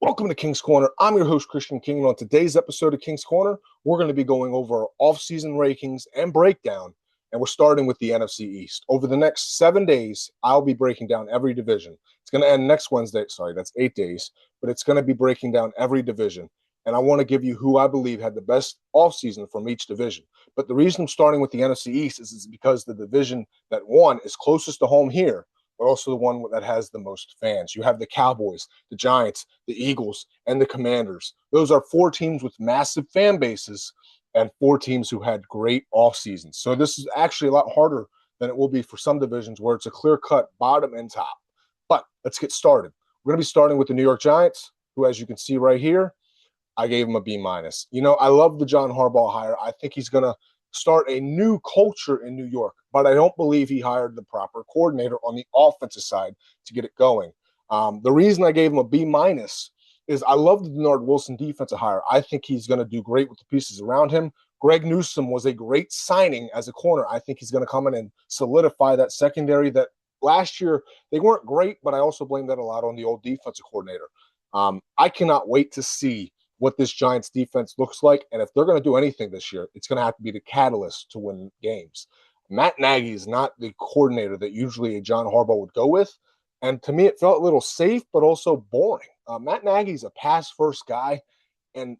Welcome to King's Corner. I'm your host, Christian King, and on today's episode of King's Corner, we're going to be going over our off-season rankings and breakdown, and we're starting with the NFC East. Over the next 7 days, I'll be breaking down every division. It's going to end next Wednesday. Sorry, that's 8 days, but it's going to be breaking down every division, and I want to give you who I believe had the best off-season from each division. But the reason I'm starting with the NFC East is because the division that won is closest to home here, but also the one that has the most fans. You have the Cowboys, the Giants, the Eagles, and the Commanders. Those are 4 teams with massive fan bases and 4 teams who had great off seasons. So this is actually a lot harder than it will be for some divisions where it's a clear-cut bottom and top. But let's get started. We're going to be starting with the New York Giants, who, as you can see right here, I gave him a B-. I love the John Harbaugh hire. I think he's going to start a new culture in New York, but I don't believe he hired the proper coordinator on the offensive side to get it going. The reason I gave him a B- is I love the Denard Wilson defensive hire. I think he's going to do great with the pieces around him. Greg Newsome was a great signing as a corner. I think he's going to come in and solidify that secondary that last year they weren't great, but I also blame that a lot on the old defensive coordinator. I cannot wait to see what this Giants defense looks like. And if they're going to do anything this year, it's going to have to be the catalyst to win games. Matt Nagy is not the coordinator that usually a John Harbaugh would go with. And to me, it felt a little safe, but also boring. Matt Nagy's a pass-first guy, and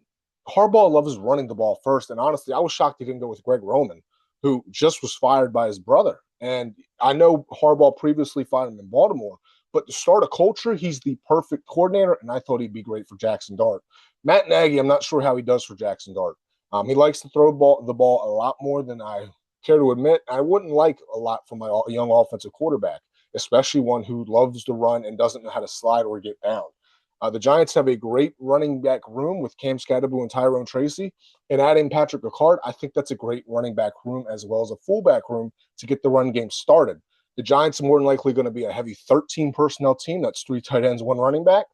Harbaugh loves running the ball first. And honestly, I was shocked he didn't go with Greg Roman, who just was fired by his brother. And I know Harbaugh previously fired him in Baltimore, but to start a culture, he's the perfect coordinator, and I thought he'd be great for Jackson Dart. Matt Nagy, I'm not sure how he does for Jackson Dart. He likes to throw the ball a lot more than I care to admit. I wouldn't like a lot from my young offensive quarterback, especially one who loves to run and doesn't know how to slide or get down. The Giants have a great running back room with Cam Skattebo and Tyrone Tracy. And adding Patrick Ricard, I think that's a great running back room as well as a fullback room to get the run game started. The Giants are more than likely going to be a heavy 13 personnel team. That's 3 tight ends, 1 running back.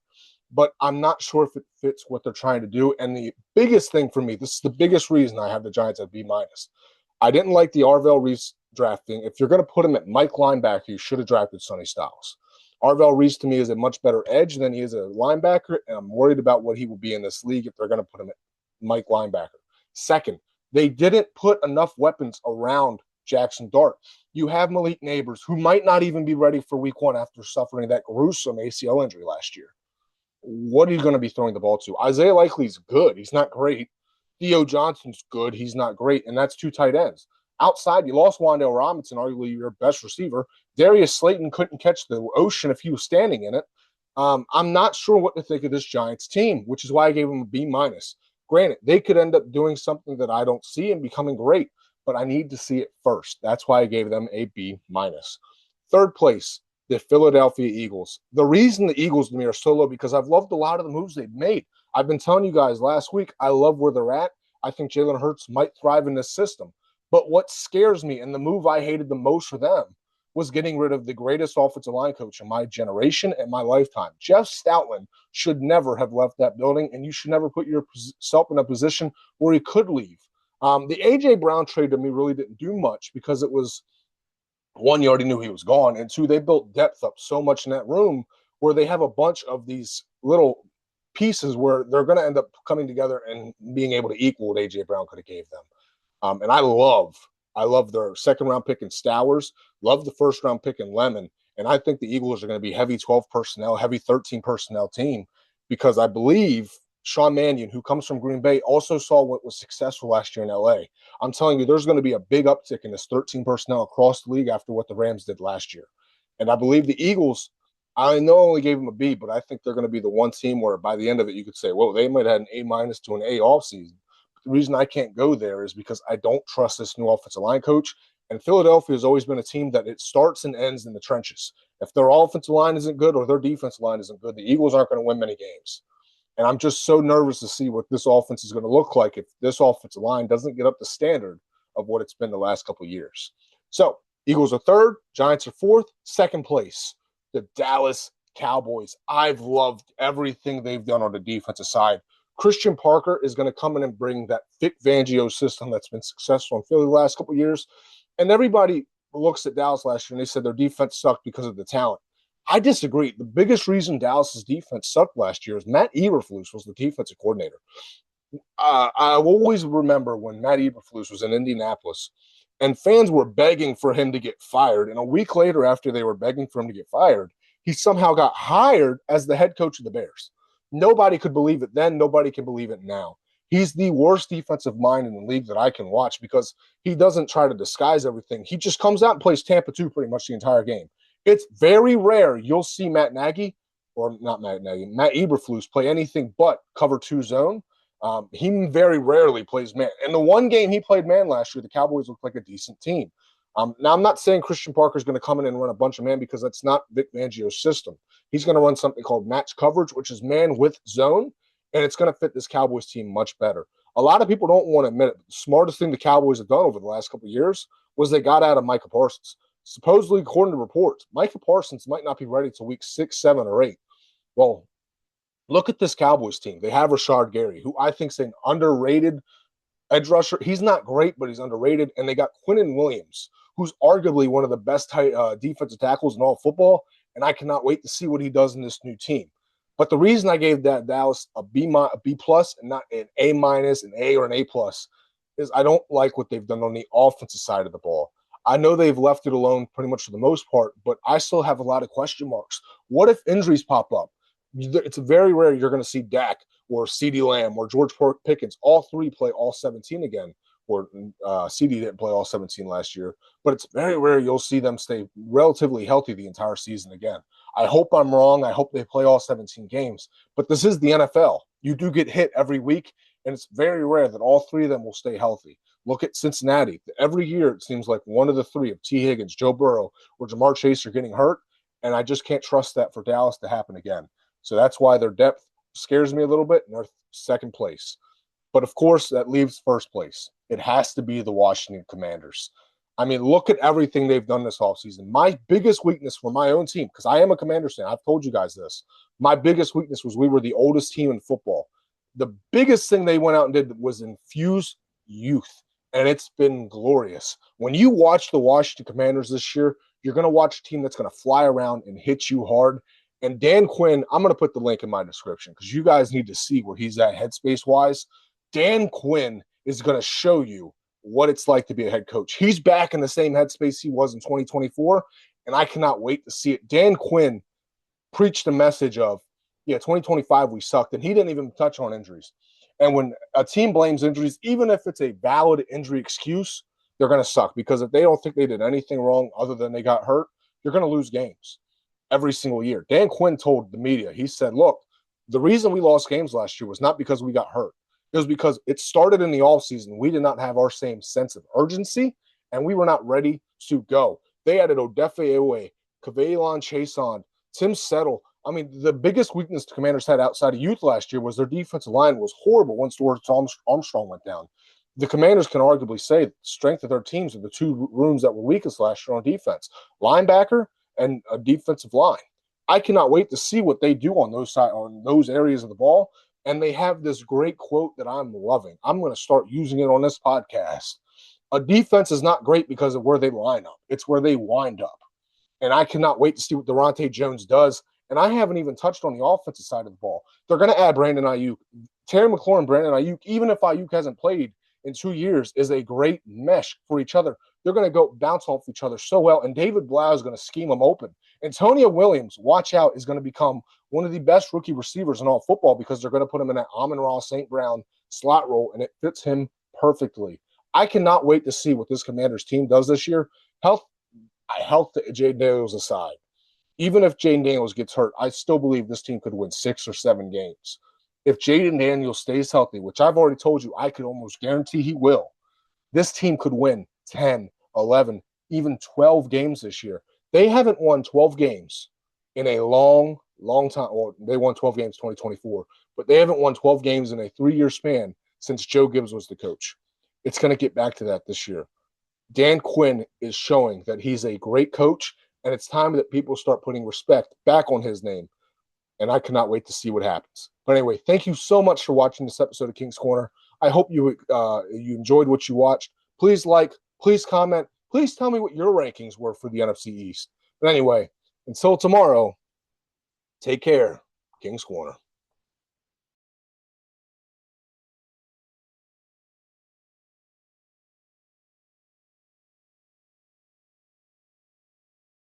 But I'm not sure if it fits what they're trying to do. And the biggest thing for me, this is the biggest reason I have the Giants at B-. I didn't like the Arvell Reese drafting. If you're going to put him at Mike linebacker, you should have drafted Sonny Styles. Arvell Reese, to me, is a much better edge than he is a linebacker, and I'm worried about what he will be in this league if they're going to put him at Mike linebacker. Second, they didn't put enough weapons around Jackson Dart. You have Malik Neighbors, who might not even be ready for week 1 after suffering that gruesome ACL injury last year. What are you going to be throwing the ball to? Isaiah Likely's good. He's not great. Theo Johnson's good. He's not great. And that's 2 tight ends. Outside, you lost Wan'Dale Robinson, arguably your best receiver. Darius Slayton couldn't catch the ocean if he was standing in it. I'm not sure what to think of this Giants team, which is why I gave them a B-. Granted, they could end up doing something that I don't see and becoming great, but I need to see it first. That's why I gave them a B-. Third place, the Philadelphia Eagles. The reason the Eagles to me are so low because I've loved a lot of the moves they've made. I've been telling you guys last week, I love where they're at. I think Jalen Hurts might thrive in this system. But what scares me, and the move I hated the most for them, was getting rid of the greatest offensive line coach in my generation and my lifetime. Jeff Stoutland should never have left that building, and you should never put yourself in a position where he could leave. The A.J. Brown trade to me really didn't do much because it was, 1, you already knew he was gone, and 2, they built depth up so much in that room where they have a bunch of these little pieces where they're going to end up coming together and being able to equal what A.J. Brown could have gave them. And I love their second-round pick in Stowers, love the first-round pick in Lemon, and I think the Eagles are going to be heavy 12 personnel, heavy 13 personnel team because I believe Sean Mannion, who comes from Green Bay, also saw what was successful last year in L.A. I'm telling you, there's going to be a big uptick in this 13 personnel across the league after what the Rams did last year. And I believe the Eagles, I know I only gave them a B, but I think they're going to be the one team where by the end of it, you could say, well, they might have had an A- to an A offseason. The reason I can't go there is because I don't trust this new offensive line coach. And Philadelphia has always been a team that it starts and ends in the trenches. If their offensive line isn't good or their defensive line isn't good, the Eagles aren't going to win many games. And I'm just so nervous to see what this offense is going to look like if this offensive line doesn't get up to standard of what it's been the last couple of years. So Eagles are 3rd, Giants are 4th, 2nd place, the Dallas Cowboys. I've loved everything they've done on the defensive side. Christian Parker is going to come in and bring that Vic Fangio system that's been successful in Philly the last couple of years. And everybody looks at Dallas last year and they said their defense sucked because of the talent. I disagree. The biggest reason Dallas's defense sucked last year is Matt Eberflus was the defensive coordinator. I always remember when Matt Eberflus was in Indianapolis and fans were begging for him to get fired. And a week later, after they were begging for him to get fired, he somehow got hired as the head coach of the Bears. Nobody could believe it then. Nobody can believe it now. He's the worst defensive mind in the league that I can watch because he doesn't try to disguise everything. He just comes out and plays Tampa 2 pretty much the entire game. It's very rare you'll see Matt Eberflus play anything but cover 2 zone. He very rarely plays man. And the one game he played man last year, the Cowboys looked like a decent team. Now, I'm not saying Christian Parker is going to come in and run a bunch of man because that's not Vic Fangio's system. He's going to run something called match coverage, which is man with zone, and it's going to fit this Cowboys team much better. A lot of people don't want to admit it, but the smartest thing the Cowboys have done over the last couple of years was they got out of Micah Parsons. Supposedly, according to reports, Micah Parsons might not be ready till week 6, 7, or 8. Well, look at this Cowboys team. They have Rashard Gary, who I think is an underrated edge rusher. He's not great, but he's underrated. And they got Quinnen Williams, who's arguably one of the best defensive tackles in all football. And I cannot wait to see what he does in this new team. But the reason I gave that Dallas a B plus and not an A minus, an A or an A plus is I don't like what they've done on the offensive side of the ball. I know they've left it alone pretty much for the most part, but I still have a lot of question marks. What if injuries pop up? It's very rare you're going to see Dak or CeeDee Lamb or George Pickens, all three play all 17 again, or CeeDee didn't play all 17 last year, but it's very rare you'll see them stay relatively healthy the entire season again. I hope I'm wrong. I hope they play all 17 games, but this is the NFL. You do get hit every week, and it's very rare that all three of them will stay healthy. Look at Cincinnati. Every year it seems like one of the three of T. Higgins, Joe Burrow, or Jamar Chase are getting hurt, and I just can't trust that for Dallas to happen again. So that's why their depth scares me a little bit, and they're second place. But, of course, that leaves first place. It has to be the Washington Commanders. I mean, look at everything they've done this offseason. My biggest weakness for my own team, because I am a Commanders fan, I've told you guys this, my biggest weakness was we were the oldest team in football. The biggest thing they went out and did was infuse youth, and it's been glorious. When you watch the Washington Commanders this year, you're going to watch a team that's going to fly around and hit you hard. And Dan Quinn, I'm going to put the link in my description because you guys need to see where he's at headspace-wise. Dan Quinn is going to show you what it's like to be a head coach. He's back in the same headspace he was in 2024, and I cannot wait to see it. Dan Quinn preached a message of, 2025 we sucked, and he didn't even touch on injuries. And when a team blames injuries, even if it's a valid injury excuse, they're going to suck because if they don't think they did anything wrong other than they got hurt, you're going to lose games every single year. Dan Quinn told the media, he said, look, the reason we lost games last year was not because we got hurt. It was because it started in the offseason. We did not have our same sense of urgency, and we were not ready to go. They added Odefe Ewe, Kavaylon Chason, Tim Settle. I mean, the biggest weakness the Commanders had outside of youth last year was their defensive line was horrible once George Armstrong went down. The Commanders can arguably say the strength of their teams are the two rooms that were weakest last year on defense, linebacker and a defensive line. I cannot wait to see what they do on those areas of the ball. And they have this great quote that I'm loving. I'm going to start using it on this podcast. A defense is not great because of where they line up. It's where they wind up. And I cannot wait to see what Durante Jones does. And I haven't even touched on the offensive side of the ball. They're going to add Brandon Ayuk. Terry McLaurin, Brandon Ayuk, even if Ayuk hasn't played in 2 years, is a great mesh for each other. They're going to go bounce off each other so well. And David Blau is going to scheme them open. Antonio Williams, watch out, is going to become one of the best rookie receivers in all football because they're going to put him in that Amon-Ra St. Brown slot role, and it fits him perfectly. I cannot wait to see what this Commanders team does this year. Health to Jaden Daniels aside. Even if Jaden Daniels gets hurt, I still believe this team could win 6 or 7 games. If Jaden Daniels stays healthy, which I've already told you I could almost guarantee he will, this team could win 10, 11, even 12 games this year. They haven't won 12 games in a long time. Well, they won 12 games 2024, but they haven't won 12 games in a 3-year span since Joe Gibbs was the coach. It's going to get back to that this year. Dan Quinn is showing that he's a great coach, and it's time that people start putting respect back on his name, and I cannot wait to see what happens. But anyway, thank you so much for watching this episode of King's Corner. I hope you enjoyed what you watched. Please like, please comment, please tell me what your rankings were for the NFC East. But anyway, until tomorrow, Take care. King's Corner.